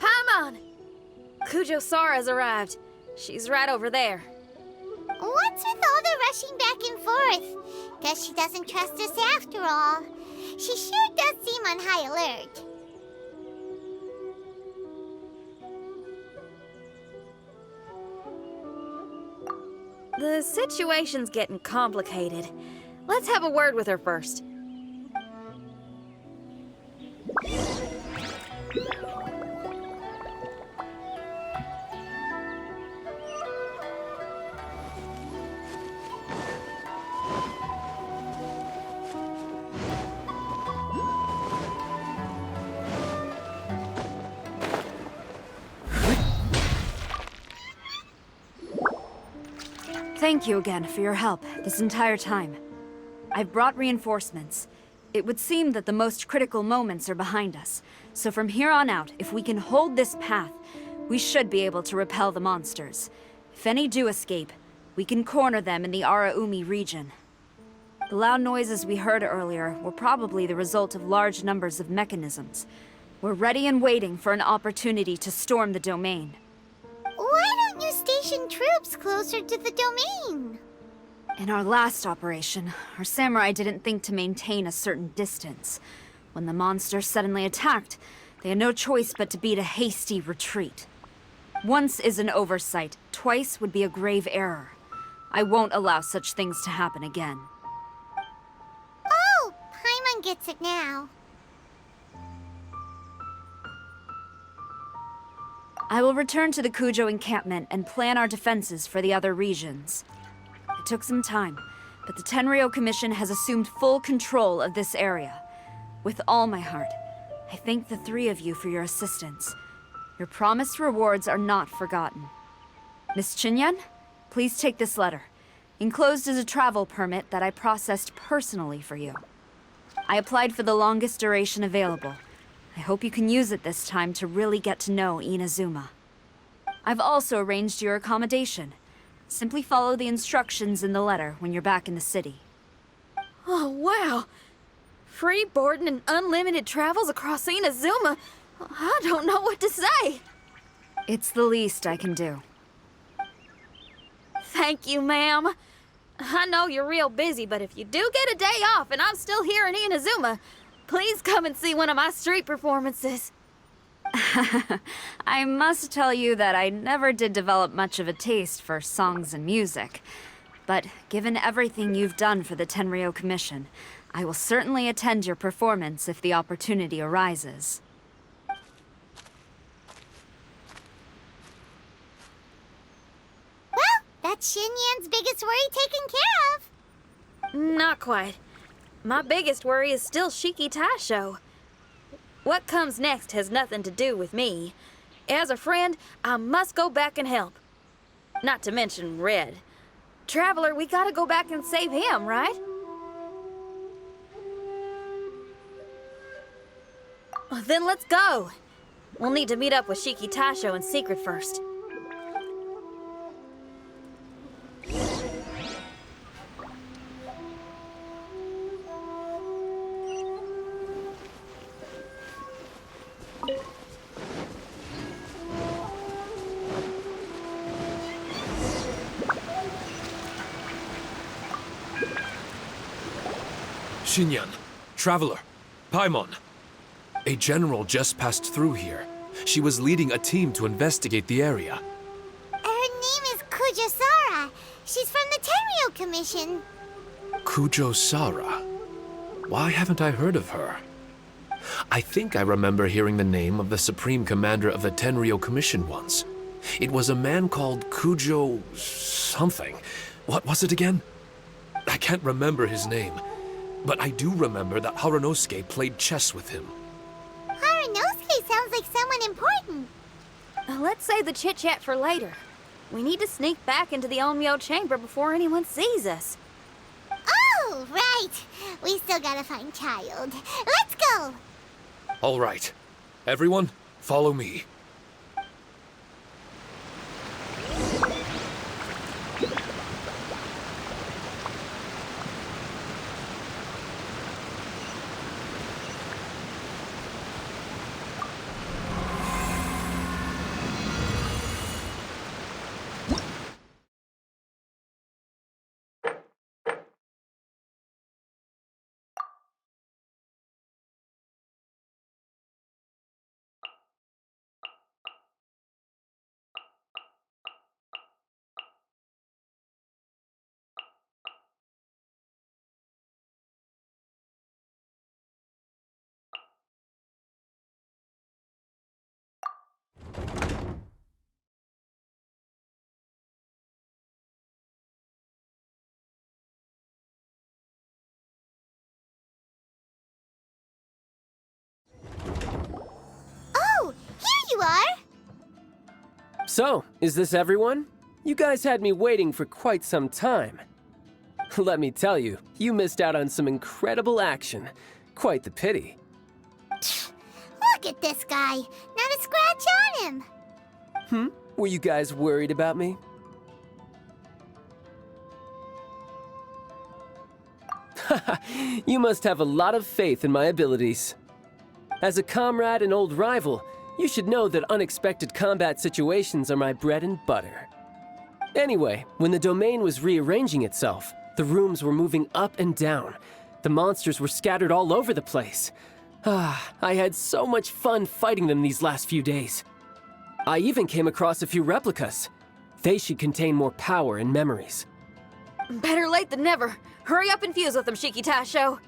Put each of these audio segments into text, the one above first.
There! Paimon! Kujo-Sara's arrived. She's right over there. What's with all the rushing back and forth? Guess she doesn't trust us after all. She sure does seem on high alert. The situation's getting complicated. Let's have a word with her first. Thank you again for your help this entire time. I've brought reinforcements. It would seem that the most critical moments are behind us, so from here on out, if we can hold this path, we should be able to repel the monsters. If any do escape, we can corner them in the Araumi region. The loud noises we heard earlier were probably the result of large numbers of mechanisms. We're ready and waiting for an opportunity to storm the domain. Why don't you station troops closer to the domain? In our last operation, our samurai didn't think to maintain a certain distance. When the monsters suddenly attacked, they had no choice but to beat a hasty retreat. Once is an oversight, twice would be a grave error. I won't allow such things to happen again. Oh, Paimon gets it now. I will return to the Kujo encampment and plan our defenses for the other regions. It took some time, but the Tenryou Commission has assumed full control of this area. With all my heart, I thank the three of you for your assistance. Your promised rewards are not forgotten. Miss Xinyan, please take this letter. Enclosed is a travel permit that I processed personally for you. I applied for the longest duration available. I hope you can use it this time to really get to know Inazuma. I've also arranged your accommodation. Simply follow the instructions in the letter when you're back in the city. Oh, wow! Free boarding and unlimited travels across Inazuma? I don't know what to say! It's the least I can do. Thank you, ma'am. I know you're real busy, but if you do get a day off and I'm still here in Inazuma, please come and see one of my street performances. I must tell you that I never did develop much of a taste for songs and music. But given everything you've done for the Tenryou Commission, I will certainly attend your performance if the opportunity arises. Well, that's Xinyan's biggest worry taken care of. Not quite. My biggest worry is still Shiki Taishou. What comes next has nothing to do with me. As a friend, I must go back and help. Not to mention Red. Traveler, we gotta go back and save him, right? Well, then let's go. We'll need to meet up with Shiki Taishou in secret first. Xinyan, Traveler, Paimon. A general just passed through here. She was leading a team to investigate the area. Her name is Kujo-Sara. She's from the Tenryou Commission. Kujo-Sara? Why haven't I heard of her? I think I remember hearing the name of the Supreme Commander of the Tenryou Commission once. It was a man called Kujo... something. What was it again? I can't remember his name. But I do remember that Haranosuke played chess with him. Haranosuke sounds like someone important. Let's save the chit-chat for later. We need to sneak back into the Onmyou Chamber before anyone sees us. Oh, right. We still gotta find Childe. Let's go. All right. Everyone, follow me. are. So, is this everyone? You guys had me waiting for quite some time. Let me tell you, you missed out on some incredible action. Quite the pity. Look at this guy. Not a scratch on him. Were you guys worried about me? You must have a lot of faith in my abilities. As a comrade and old rival, you should know that unexpected combat situations are my bread and butter. Anyway, when the domain was rearranging itself, the rooms were moving up and down. The monsters were scattered all over the place. I had so much fun fighting them these last few days. I even came across a few replicas. They should contain more power and memories. Better late than never. Hurry up and fuse with them, Shiki Taishou.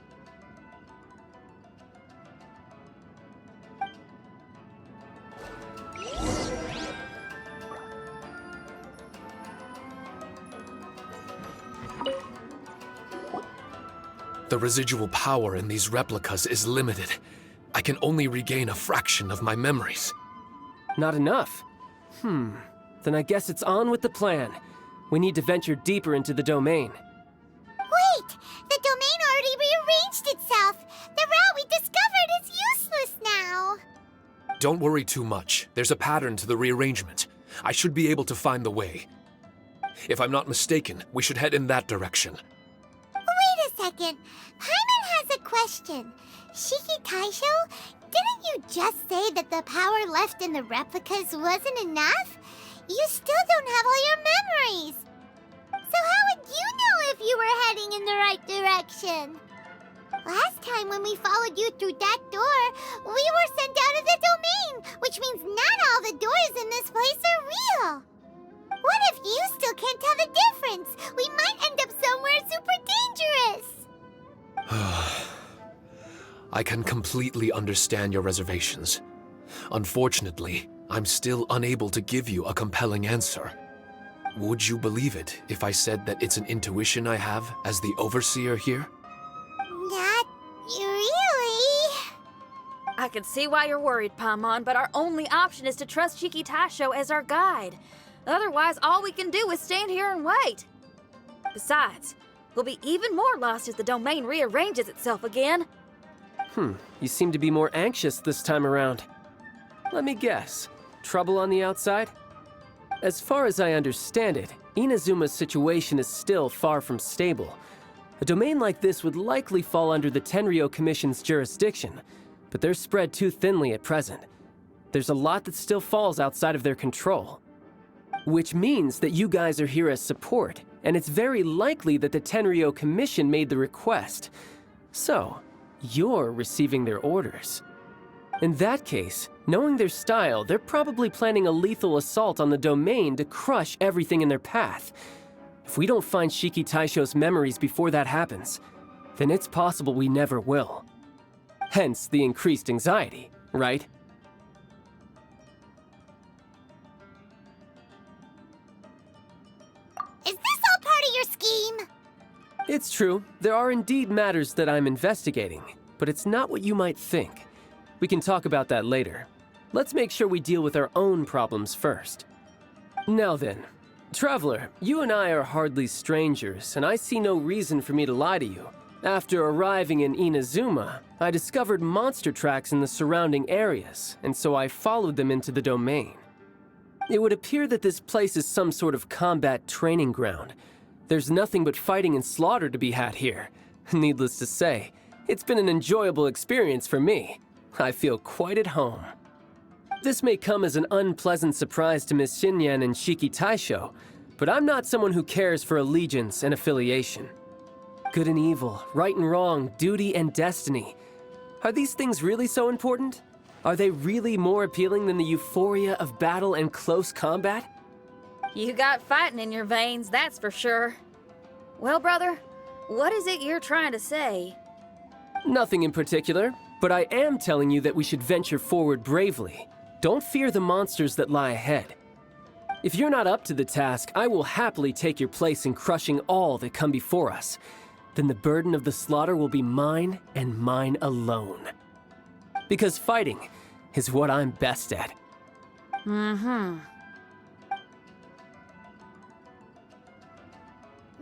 The residual power in these replicas is limited. I can only regain a fraction of my memories. Not enough? Then I guess it's on with the plan. We need to venture deeper into the domain. Wait! The domain already rearranged itself! The route we discovered is useless now! Don't worry too much. There's a pattern to the rearrangement. I should be able to find the way. If I'm not mistaken, we should head in that direction. Wait a second. Paimon has a question. Shiki Taishou, didn't you just say that the power left in the replicas wasn't enough? You still don't have all your memories. So how would you know if you were heading in the right direction? Last time when we followed you through that door, we were sent out of the domain, which means not all the doors in this place are real. What if you still can't tell the difference? We might end up somewhere super dangerous. I can completely understand your reservations. Unfortunately, I'm still unable to give you a compelling answer. Would you believe it if I said that it's an intuition I have as the overseer here? Not really. I can see why you're worried, Paimon, but our only option is to trust Shiki Taishou as our guide. Otherwise, all we can do is stand here and wait. Besides, we'll be even more lost as the domain rearranges itself again. You seem to be more anxious this time around. Let me guess. Trouble on the outside? As far as I understand it, Inazuma's situation is still far from stable. A domain like this would likely fall under the Tenryou Commission's jurisdiction, but they're spread too thinly at present. There's a lot that still falls outside of their control. Which means that you guys are here as support, and it's very likely that the Tenryou Commission made the request. So, you're receiving their orders. In that case, knowing their style, they're probably planning a lethal assault on the domain to crush everything in their path. If we don't find Shiki Taishou's memories before that happens, then it's possible we never will. Hence the increased anxiety, right? Is this all part of your scheme? It's true, there are indeed matters that I'm investigating, but it's not what you might think. We can talk about that later. Let's make sure we deal with our own problems first. Now then, Traveler, you and I are hardly strangers, and I see no reason for me to lie to you. After arriving in Inazuma, I discovered monster tracks in the surrounding areas, and so I followed them into the domain. It would appear that this place is some sort of combat training ground. There's nothing but fighting and slaughter to be had here. Needless to say, it's been an enjoyable experience for me. I feel quite at home. This may come as an unpleasant surprise to Miss Xinyan and Shiki Taishou, but I'm not someone who cares for allegiance and affiliation. Good and evil, right and wrong, duty and destiny. Are these things really so important? Are they really more appealing than the euphoria of battle and close combat? You got fighting in your veins, that's for sure. Well, brother, what is it you're trying to say? Nothing in particular, but I am telling you that we should venture forward bravely. Don't fear the monsters that lie ahead. If you're not up to the task, I will happily take your place in crushing all that come before us. Then the burden of the slaughter will be mine and mine alone. Because fighting is what I'm best at. Mm-hmm.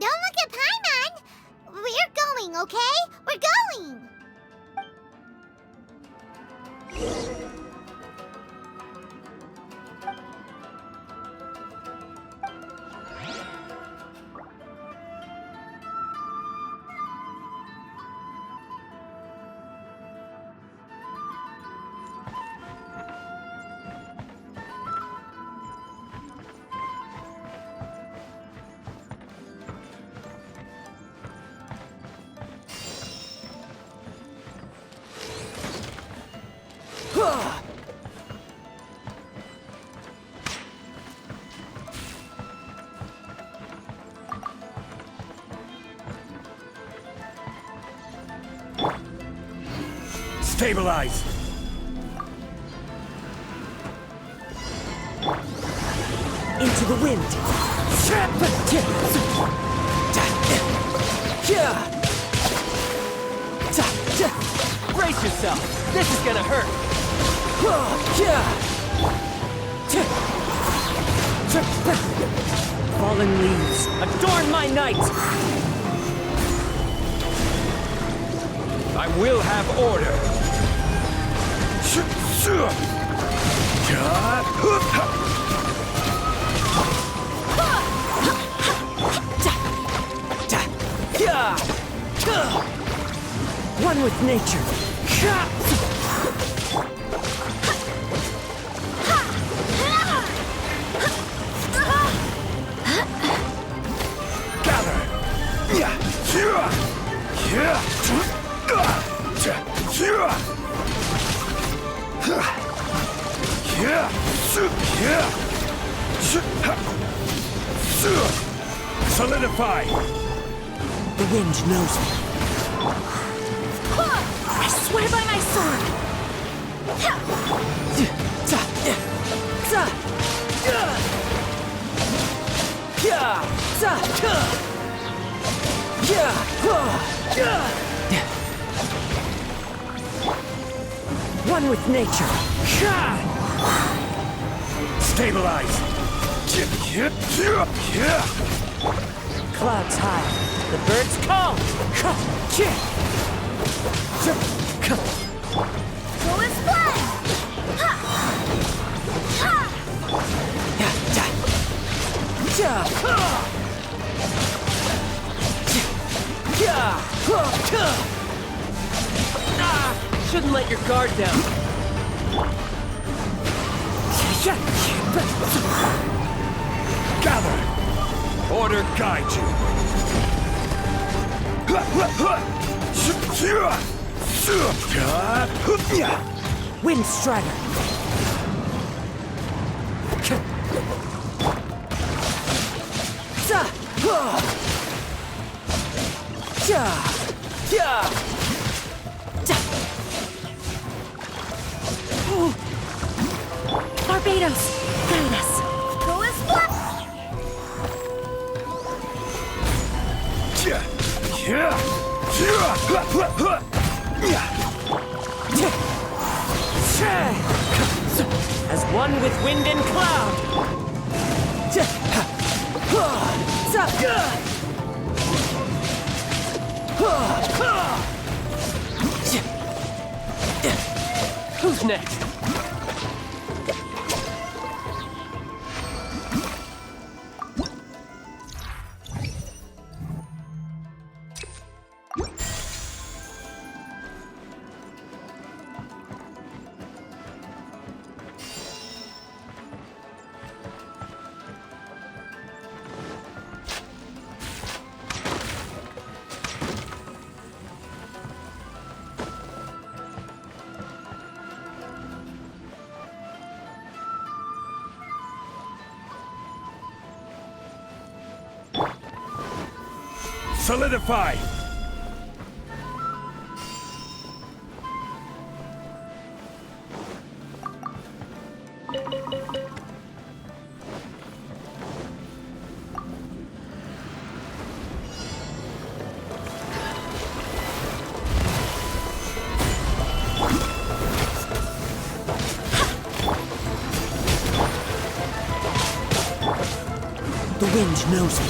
Don't look at Paimon! We're going, okay? We're going! Stabilize! Into the wind! Brace yourself! This is gonna hurt! Fallen leaves, adorn my night! I will have order! One with nature! Solidify! The wind knows me. I swear by my sword! One with nature. Stabilize! Clouds high. The birds call. Go and splat! Shouldn't let your guard down. Gather! Order guide you! Wind Strider. Barbados, guide us. Go and splat! As one with wind and cloud. Who's next? Solidify! The wind knows me.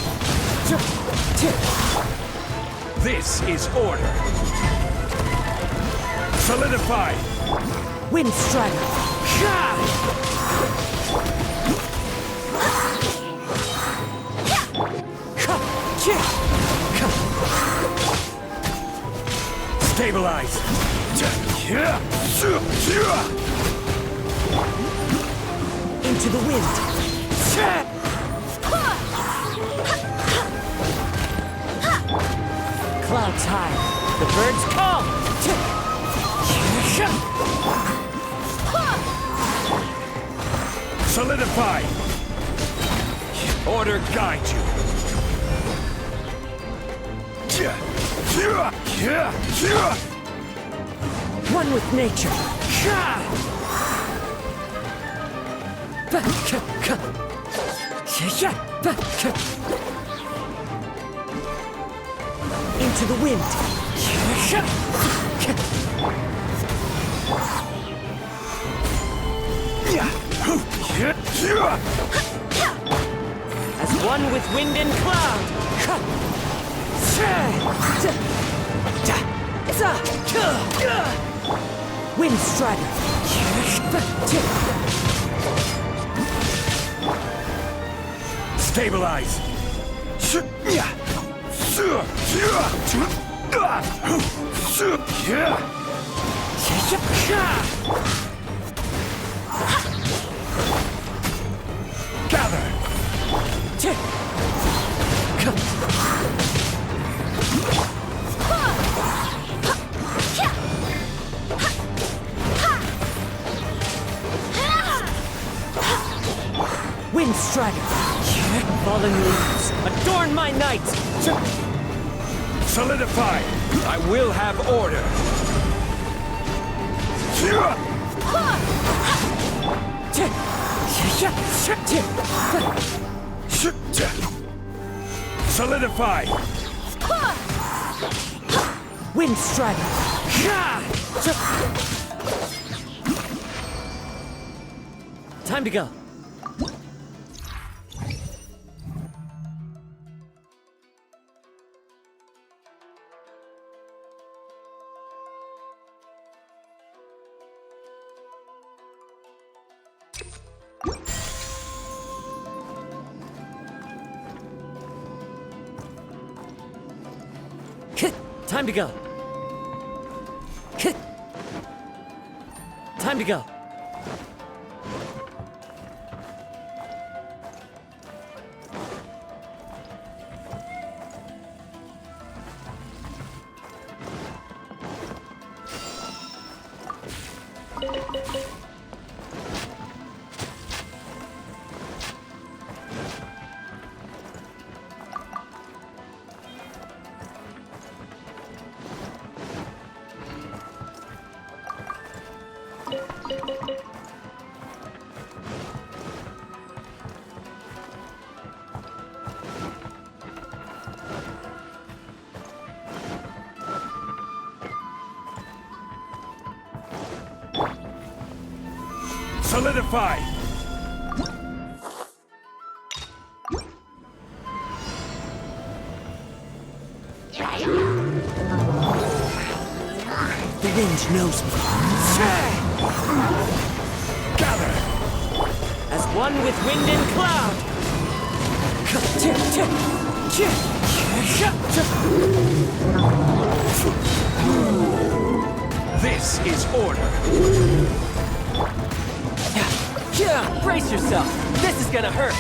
This is order. Solidify! Wind Strider. Stabilize! Into the wind. Clouds high. The birds call. Solidify! Order guide you. One with nature. Into the wind. As one with wind and cloud. Wind Strider. Stabilize! Gather! Wind Strider. Fallen leaves. Adorn my night. Solidify! I will have order! Solidify! Wind Strider. Time to go. Time to go. Time to go. Solidify! The wind knows me. Gather! As one with wind and cloud. This is order! Brace yourself. This is gonna hurt.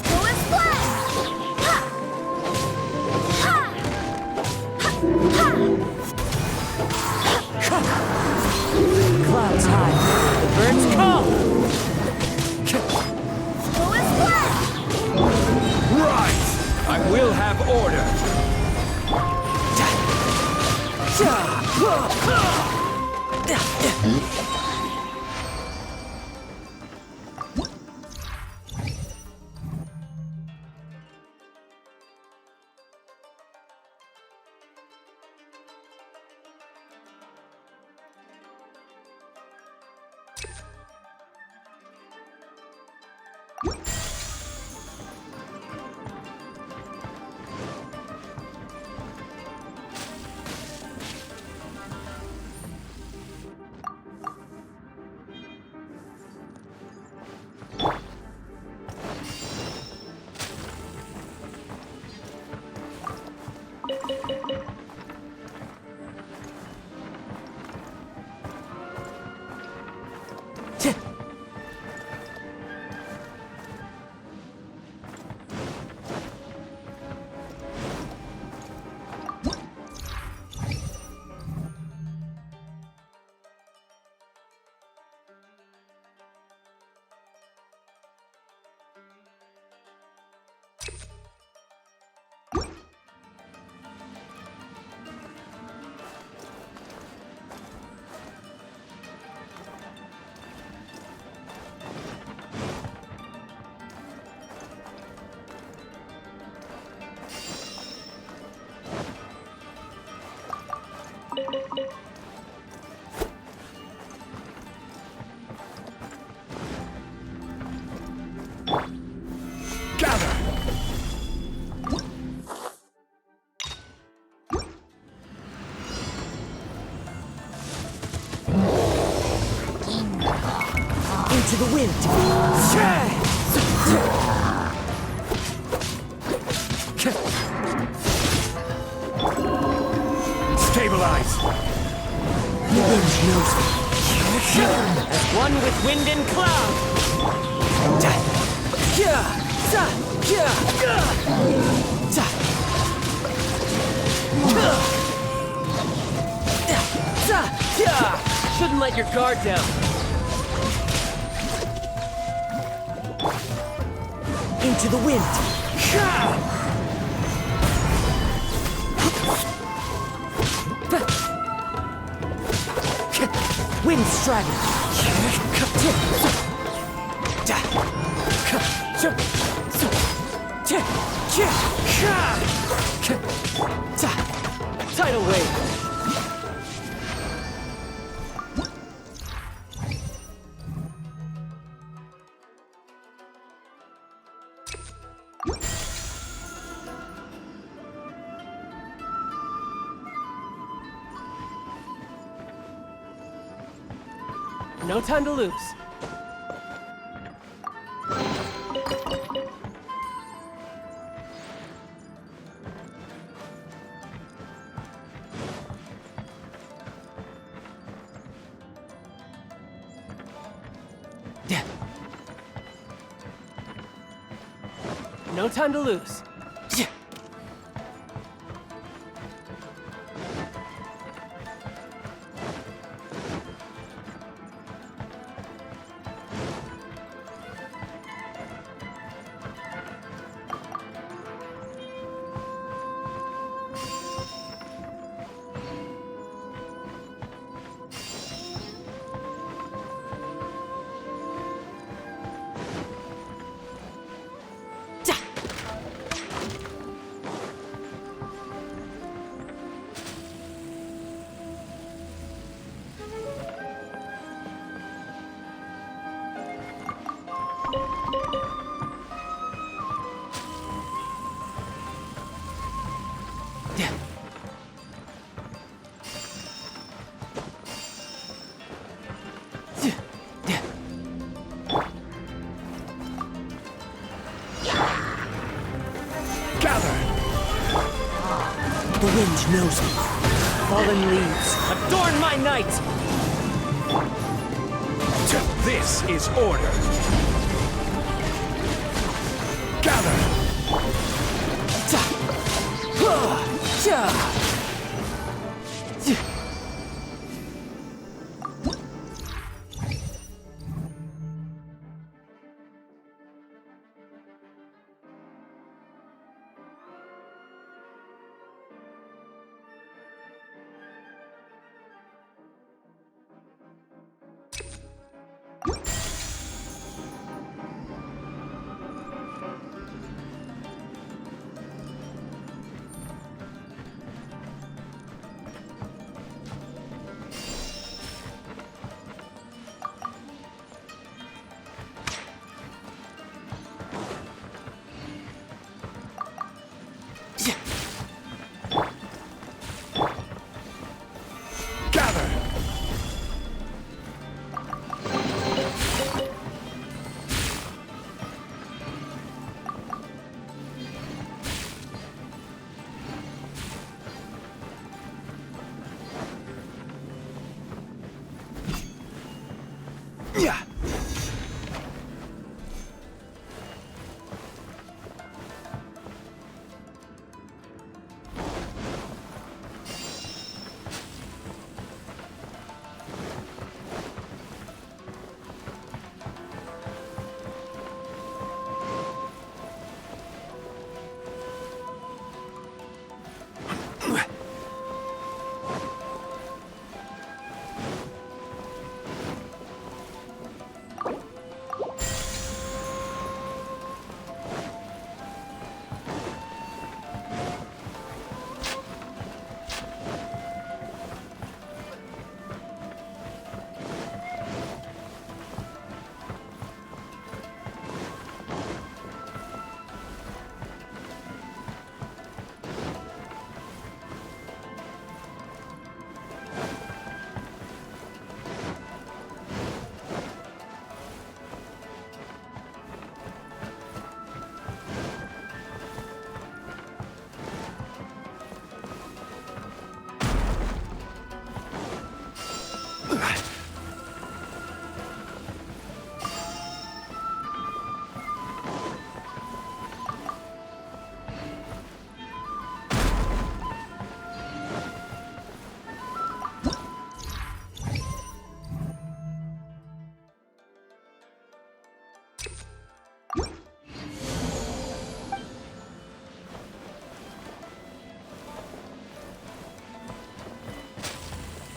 Full splash! Ha! Ha! Ha! Clouds high. The birds call. Full splash! Rise! I will have order! Into the wind. Stabilize! The wind knows me. As one with wind and cloud. Shouldn't let your guard down. Into the wind. Wind Strider. Tidal wave. No time to lose. No time to lose. The wind knows me. Fallen leaves, adorn my night! This is order. Gather!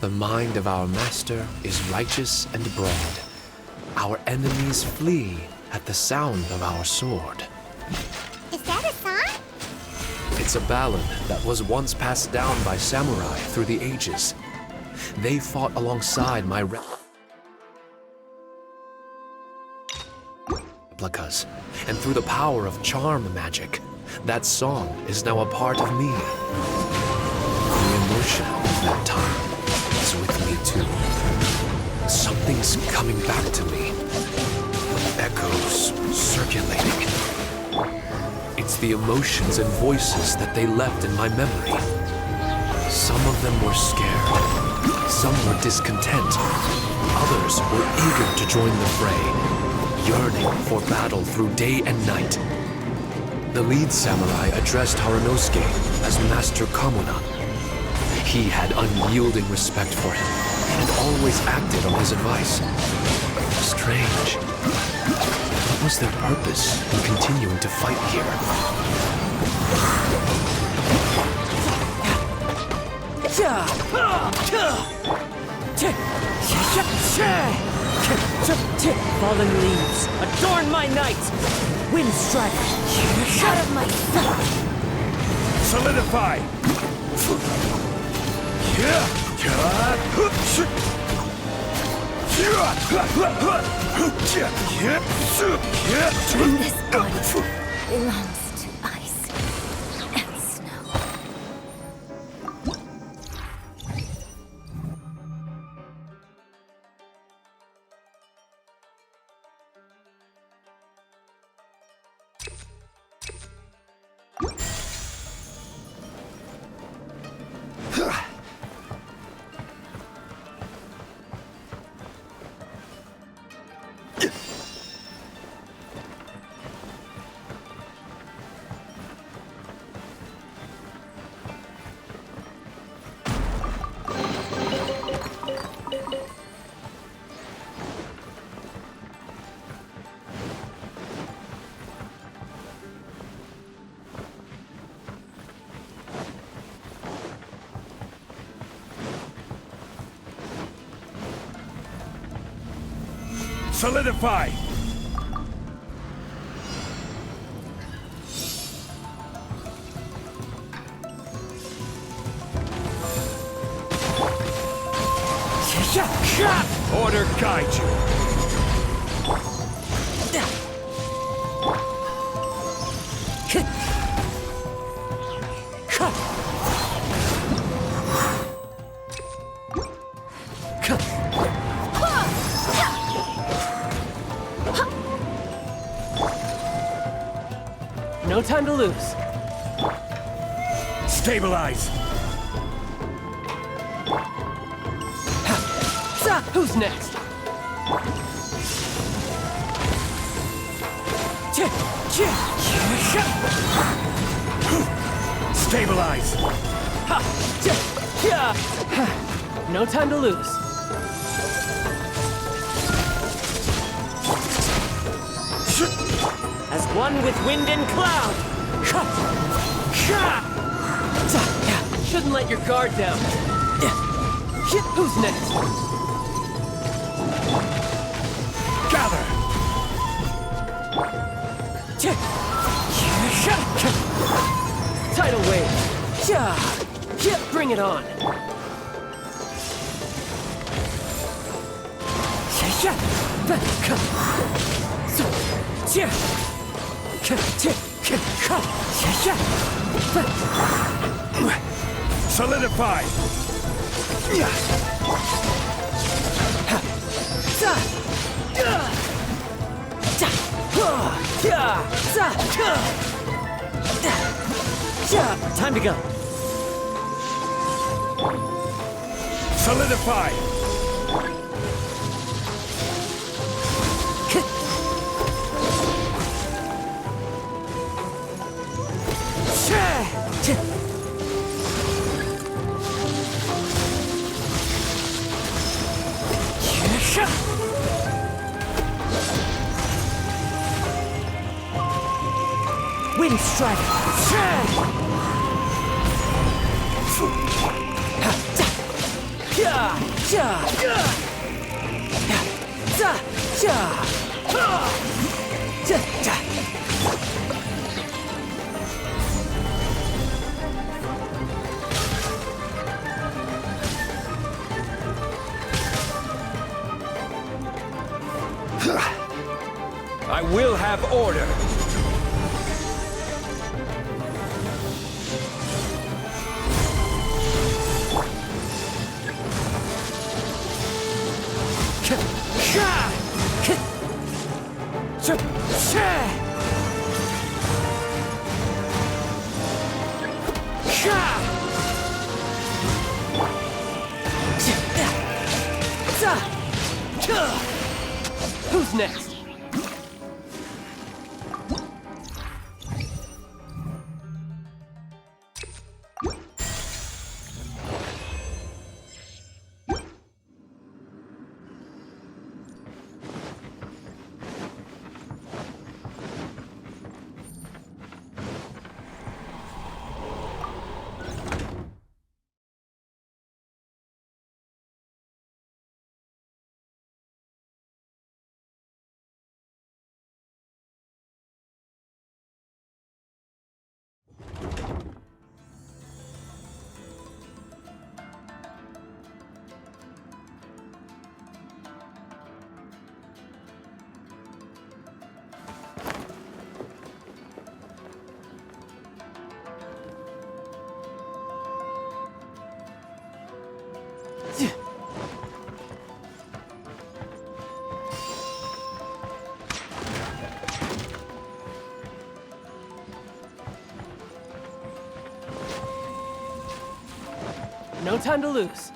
The mind of our master is righteous and broad. Our enemies flee at the sound of our sword. Is that a song? It's a ballad that was once passed down by samurai through the ages. They fought alongside my replicas, and through the power of charm magic, that song is now a part of me. The emotion of that time is with me too. Something's coming back to me. Echoes circulating. It's the emotions and voices that they left in my memory. Some of them were scared. Some were discontent. Others were eager to join the fray, yearning for battle through day and night. The lead samurai addressed Haranosuke as Master Kamuna. He had unyielding respect for him, and always acted on his advice. Strange. What was their purpose in continuing to fight here? Fallen leaves, adorn my night! Wind strider, Out of my sight! Solidify! And this body belongs to ice and snow. Solidify! Order guide you! No time to lose. Stabilize! Who's next? Stabilize! No time to lose. As one with wind and cloud. Shouldn't let your guard down. Who's next? Gather! Tidal wave. Bring it on. Solidify! Time to go. Solidify! Wind strider. Yeah! I will have order. Who's next? No time to lose.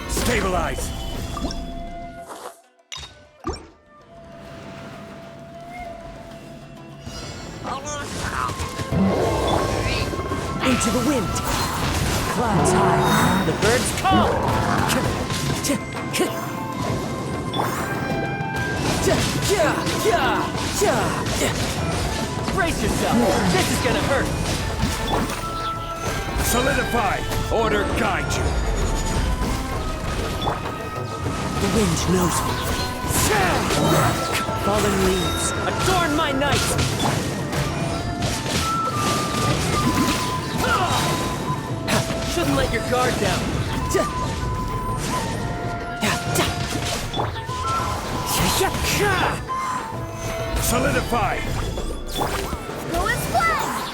Stabilize. Into the wind. Clouds high. The birds call. Brace yourself. This is gonna hurt. Solidify. Order guide you. The wind knows me. Fallen leaves. Adorn my night. Shouldn't let your guard down. Solidify. Go and splash!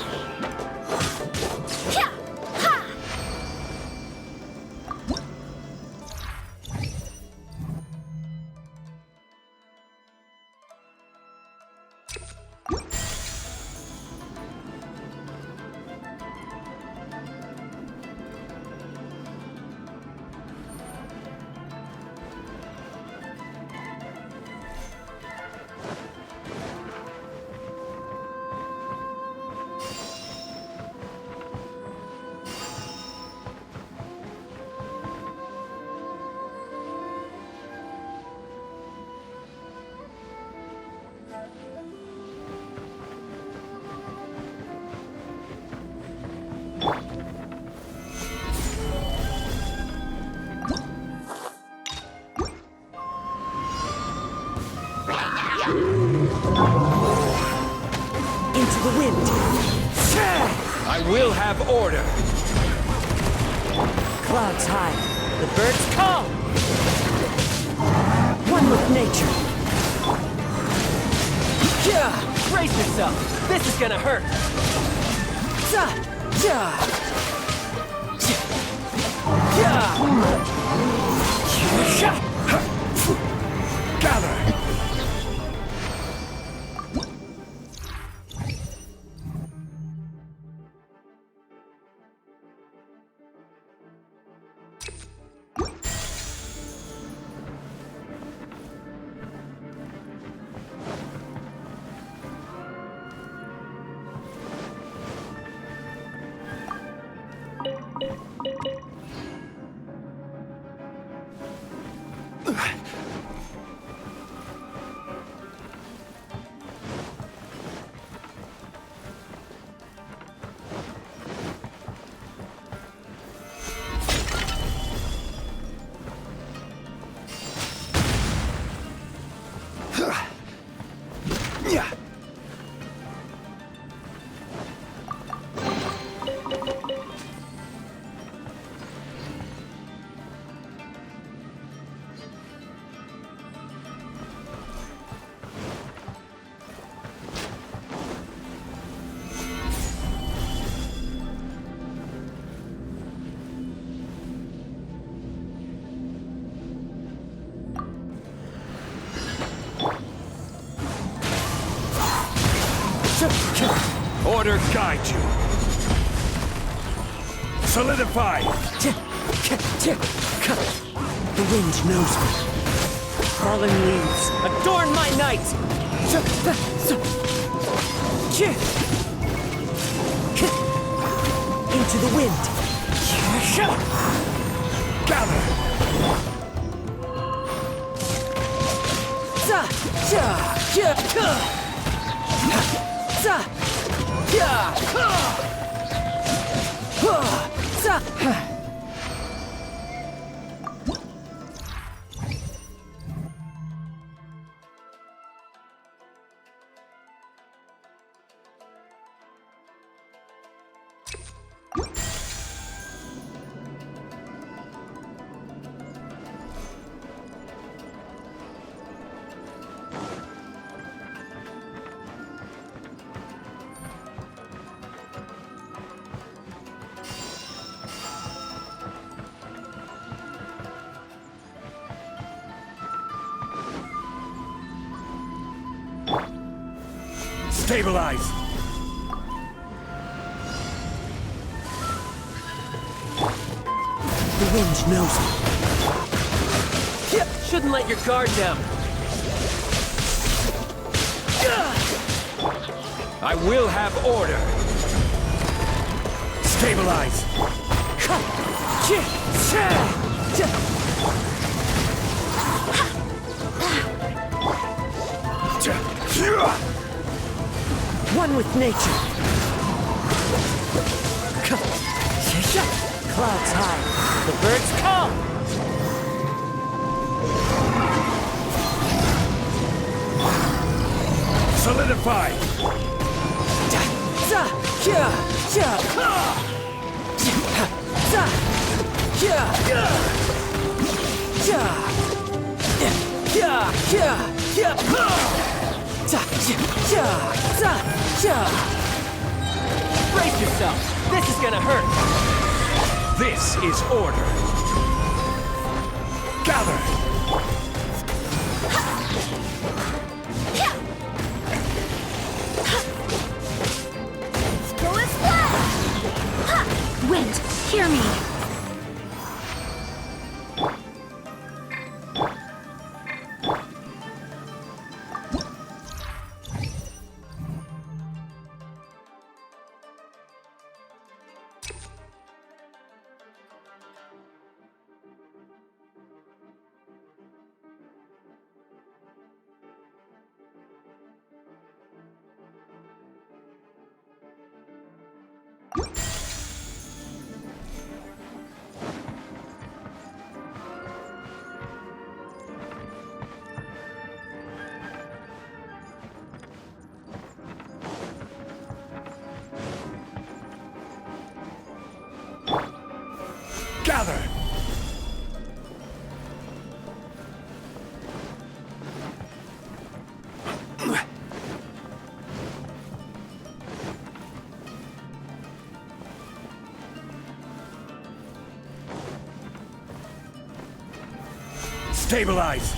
Ha! Ha! Into the wind. I will have order. Clouds high. The birds call. One with nature. Brace yourself. This is gonna hurt. Gather. Order guide you. Solidify! The wind knows me. Fallen leaves, adorn my night! Into the wind! Gather! Stabilize! The wind knows me. Yep, shouldn't let your guard down. I will have order! Stabilize! One with nature. Clouds high. The birds come. Solidify! Brace yourself. This is gonna hurt. This is order! Gather! Go as well! Wind, hear me! Gather! Stabilize!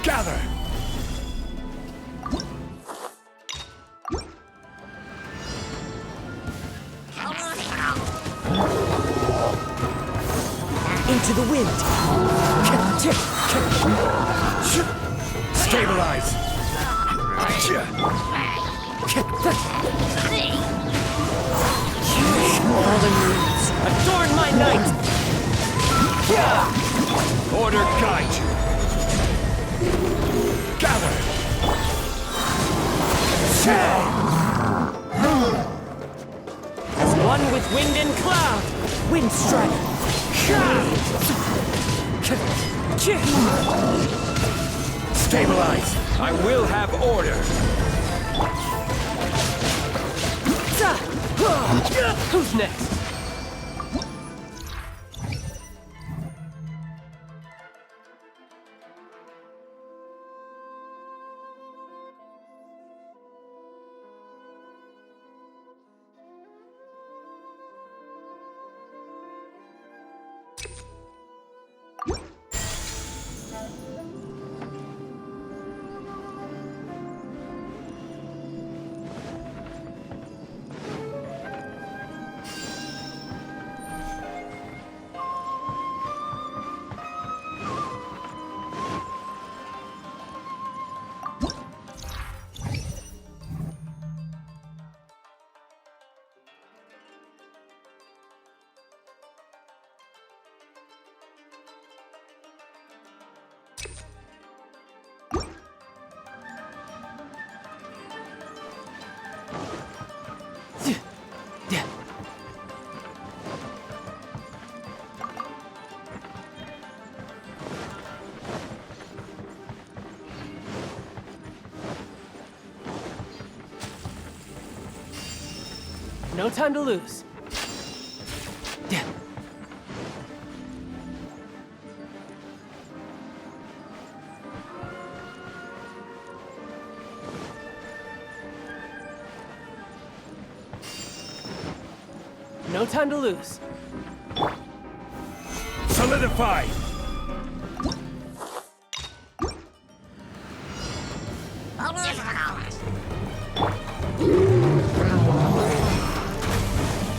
Gather! Into the wind. Stabilize! Fallen leaves. Adorn my night! Order guide you! Gather! As one with wind and cloud! Wind strike! Stabilize! I will have order! Who's next? No time to lose. No time to lose. Solidify!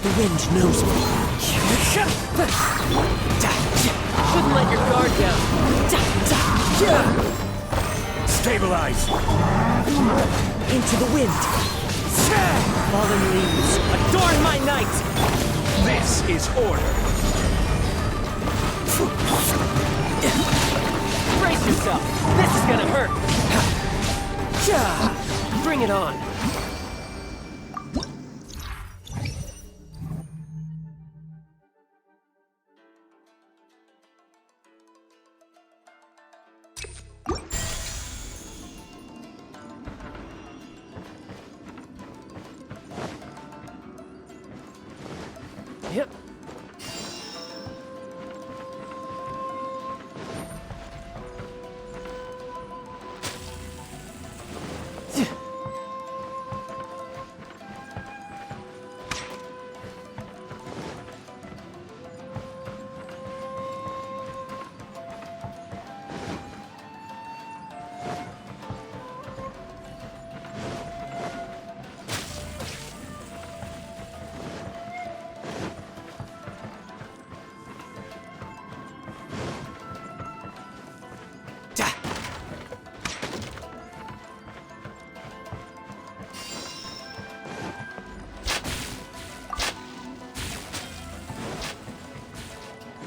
The wind knows me. Shouldn't let your guard down. Stabilize! Into the wind. Fallen leaves. Adorn my night. This is order! Brace yourself. This is gonna hurt. Bring it on. Yep.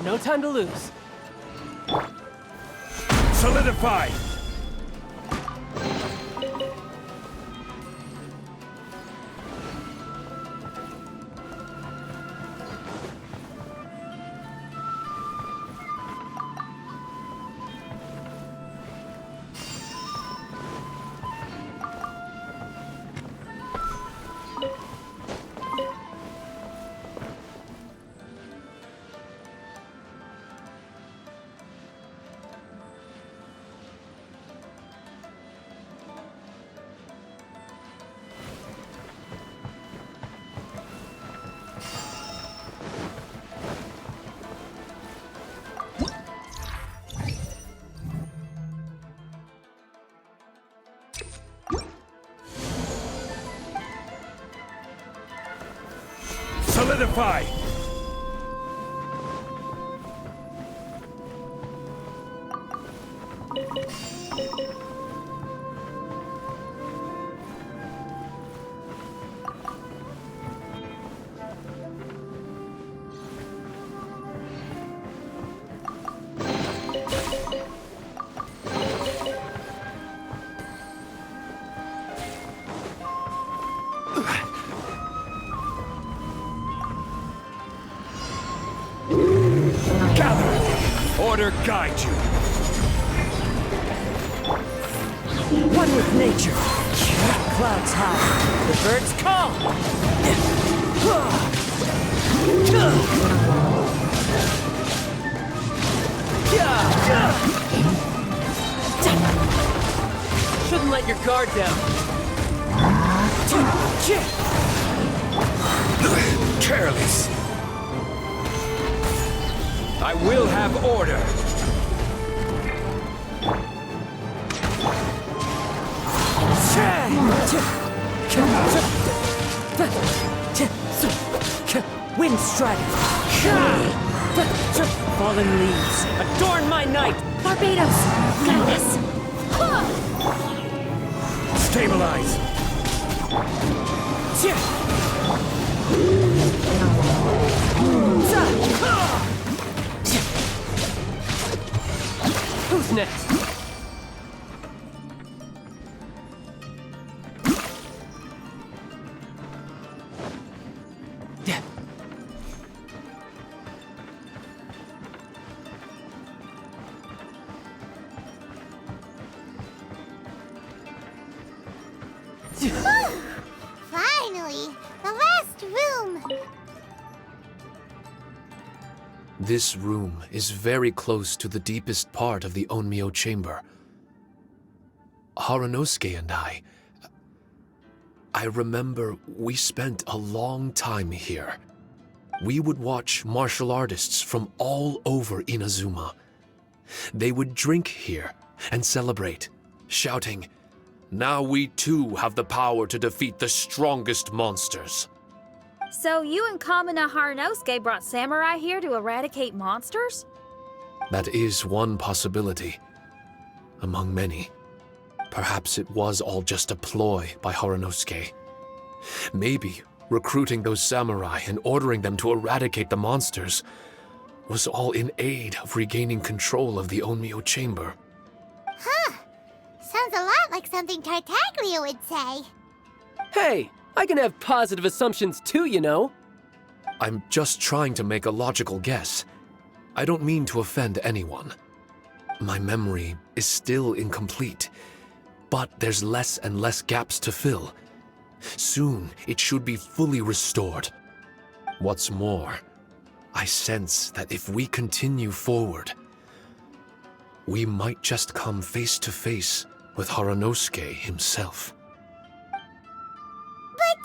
No time to lose. Solidify! Solidify! order guide you. One with nature. Clouds high. The birds call. Shouldn't let your guard down. Careless. I will have order. Wind strider. Fallen leaves. Adorn my night. Barbados, guide us. Stabilize. Who's next? Finally, the last room. This room is very close to the deepest part of the Onmyou Chamber. Haranosuke and I remember we spent a long time here. We would watch martial artists from all over Inazuma. They would drink here and celebrate, shouting, "Now we too have the power to defeat the strongest monsters." So you and Kamina Haranosuke brought samurai here to eradicate monsters? That is one possibility, among many. Perhaps it was all just a ploy by Haranosuke. Maybe recruiting those samurai and ordering them to eradicate the monsters was all in aid of regaining control of the Onmyou Chamber. Huh. Sounds a lot like something Tartaglia would say. Hey, I can have positive assumptions too, you know. I'm just trying to make a logical guess. I don't mean to offend anyone. My memory is still incomplete, but there's less and less gaps to fill. Soon, it should be fully restored. What's more, I sense that if we continue forward, we might just come face to face with Haranosuke himself. But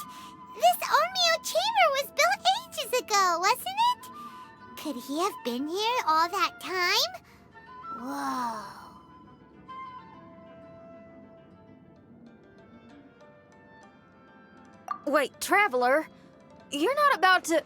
this Onmyou Chamber was built ages ago, wasn't it? Could he have been here all that time? Whoa. Wait, Traveler, you're not about to...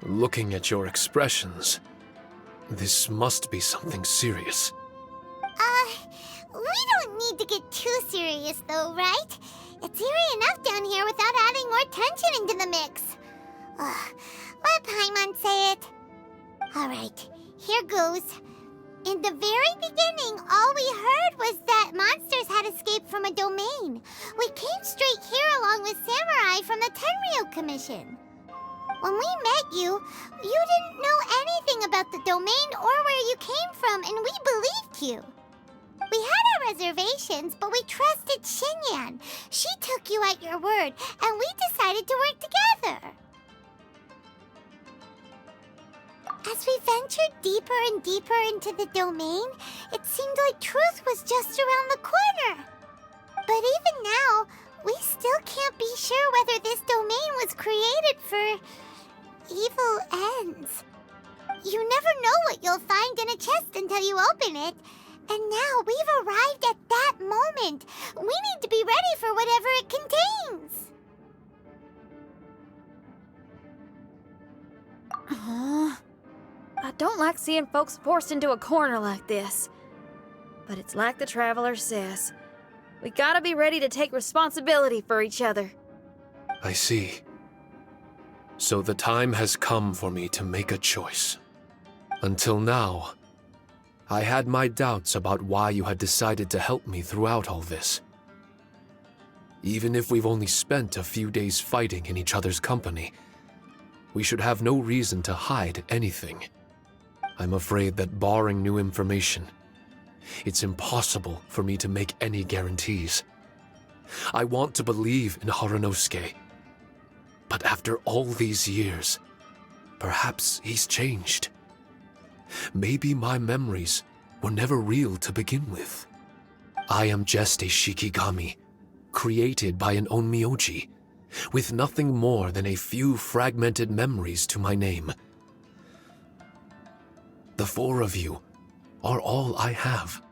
Looking at your expressions, this must be something serious. We don't need to get too serious though, right? It's eerie enough down here without adding more tension into the mix. Let Paimon say it. Alright, here goes. In the very beginning, all we heard was that monsters had escaped from a domain. We came straight here along with samurai from the Tenryou Commission. When we met you, you didn't know anything about the domain or where you came from, and we believed you. We had our reservations, but we trusted Xinyan. She took you at your word, and we decided to work together. As we ventured deeper and deeper into the domain, it seemed like truth was just around the corner. But even now, we still can't be sure whether this domain was created for evil ends. You never know what you'll find in a chest until you open it. And now we've arrived at that moment. We need to be ready for whatever it contains. I don't like seeing folks forced into a corner like this. But it's like the Traveler says. We gotta be ready to take responsibility for each other. I see. So the time has come for me to make a choice. Until now, I had my doubts about why you had decided to help me throughout all this. Even if we've only spent a few days fighting in each other's company, we should have no reason to hide anything. I'm afraid that barring new information, it's impossible for me to make any guarantees. I want to believe in Haranosuke, but after all these years, perhaps he's changed. Maybe my memories were never real to begin with. I am just a shikigami, created by an onmyoji, with nothing more than a few fragmented memories to my name. The four of you are all I have.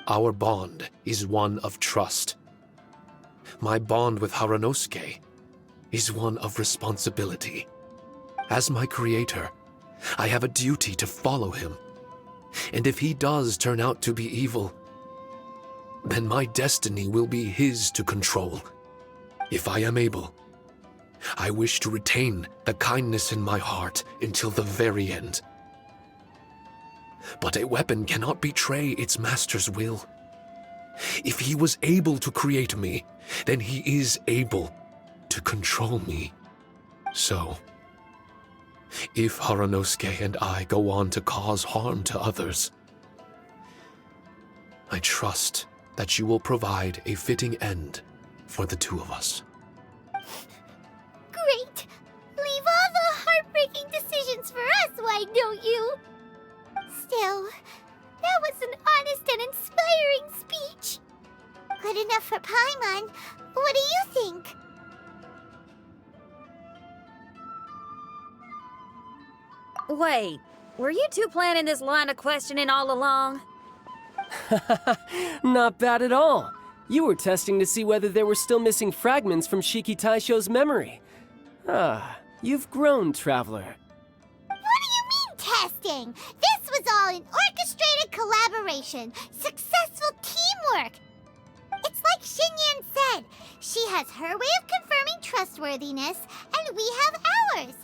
Our bond is one of trust. My bond with Haranosuke is one of responsibility. As my creator, I have a duty to follow him. And if he does turn out to be evil, then my destiny will be his to control. If I am able, I wish to retain the kindness in my heart until the very end. But a weapon cannot betray its master's will. If he was able to create me, then he is able to control me. So, if Haranosuke and I go on to cause harm to others, I trust that you will provide a fitting end for the two of us. Great! Leave all the heartbreaking decisions for us, why don't you? Still, that was an honest and inspiring speech. Good enough for Paimon. What do you think? Wait, were you two planning this line of questioning all along? Not bad at all. You were testing to see whether there were still missing fragments from Shiki Taishou's memory. Ah, you've grown, Traveler. What do you mean, testing? This was all an orchestrated collaboration, successful teamwork. It's like Xinyan said, she has her way of confirming trustworthiness, and we have ours.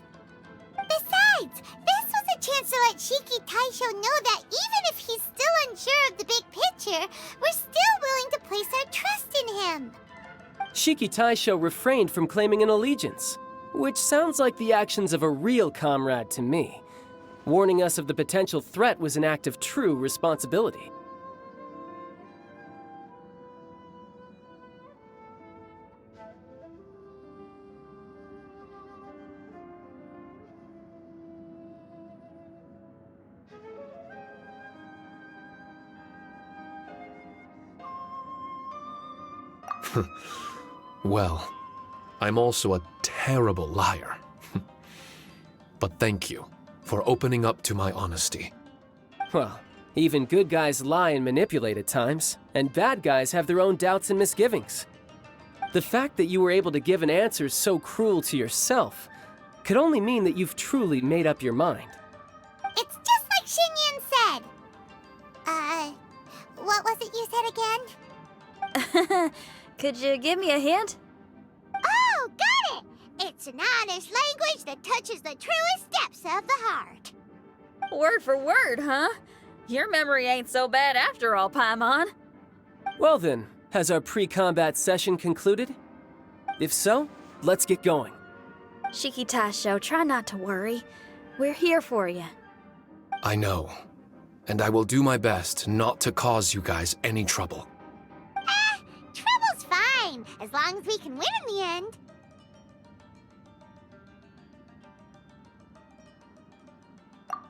Besides, this was a chance to let Shiki Taishou know that even if he's still unsure of the big picture, we're still willing to place our trust in him. Shiki Taishou refrained from claiming an allegiance, which sounds like the actions of a real comrade to me. Warning us of the potential threat was an act of true responsibility. Well, I'm also a terrible liar. But thank you for opening up to my honesty. Well, even good guys lie and manipulate at times, and bad guys have their own doubts and misgivings. The fact that you were able to give an answer so cruel to yourself could only mean that you've truly made up your mind. It's just like Xinyan said. What was it you said again? Could you give me a hint? Oh, got it! It's an honest language that touches the truest depths of the heart. Word for word, huh? Your memory ain't so bad after all, Paimon. Well then, has our pre-combat session concluded? If so, let's get going. Shiki Taishou, try not to worry. We're here for you. I know, and I will do my best not to cause you guys any trouble. Trouble's fine, as long as we can win in the end.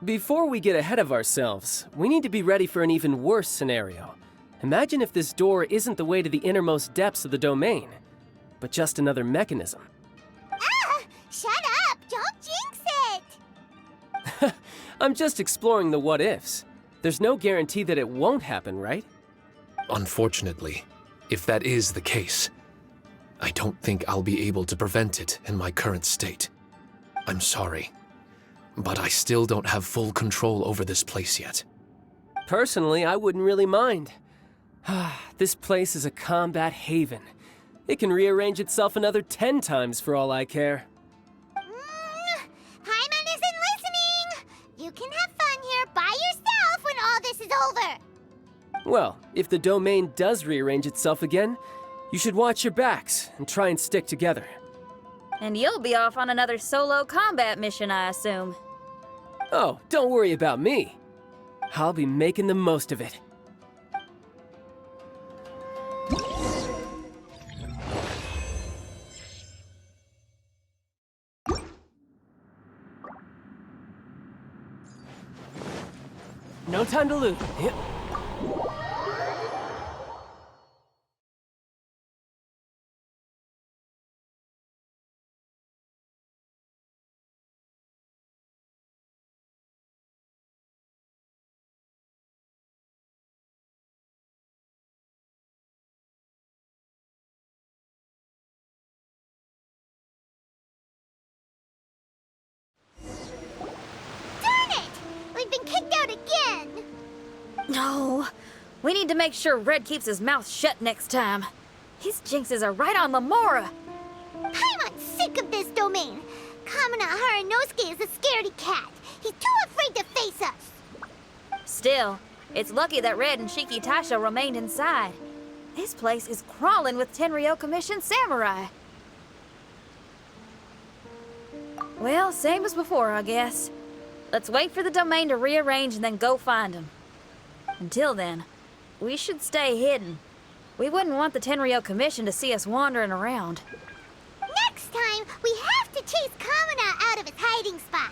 Before we get ahead of ourselves, we need to be ready for an even worse scenario. Imagine if this door isn't the way to the innermost depths of the domain, but just another mechanism. Shut up! Don't jinx it! I'm just exploring the what-ifs. There's no guarantee that it won't happen, right? Unfortunately, if that is the case, I don't think I'll be able to prevent it in my current state. I'm sorry, but I still don't have full control over this place yet. Personally, I wouldn't really mind. This place is a combat haven. It can rearrange itself another 10 times for all I care. Well, if the domain does rearrange itself again, you should watch your backs and try and stick together. And you'll be off on another solo combat mission, I assume. Oh, don't worry about me. I'll be making the most of it. No time to lose. Yep. Darn it! We've been kicked out again! No. We need to make sure Red keeps his mouth shut next time. His jinxes are right on Lamora. Paimon's sick of this domain. Kamina Haranosuke is a scaredy cat. He's too afraid to face us. Still, it's lucky that Red and Shiki Taishou remained inside. This place is crawling with Tenryou Commission samurai. Well, same as before, I guess. Let's wait for the domain to rearrange and then go find them. Until then, we should stay hidden. We wouldn't want the Tenryou Commission to see us wandering around. Next time, we have to chase Kamina out of his hiding spot.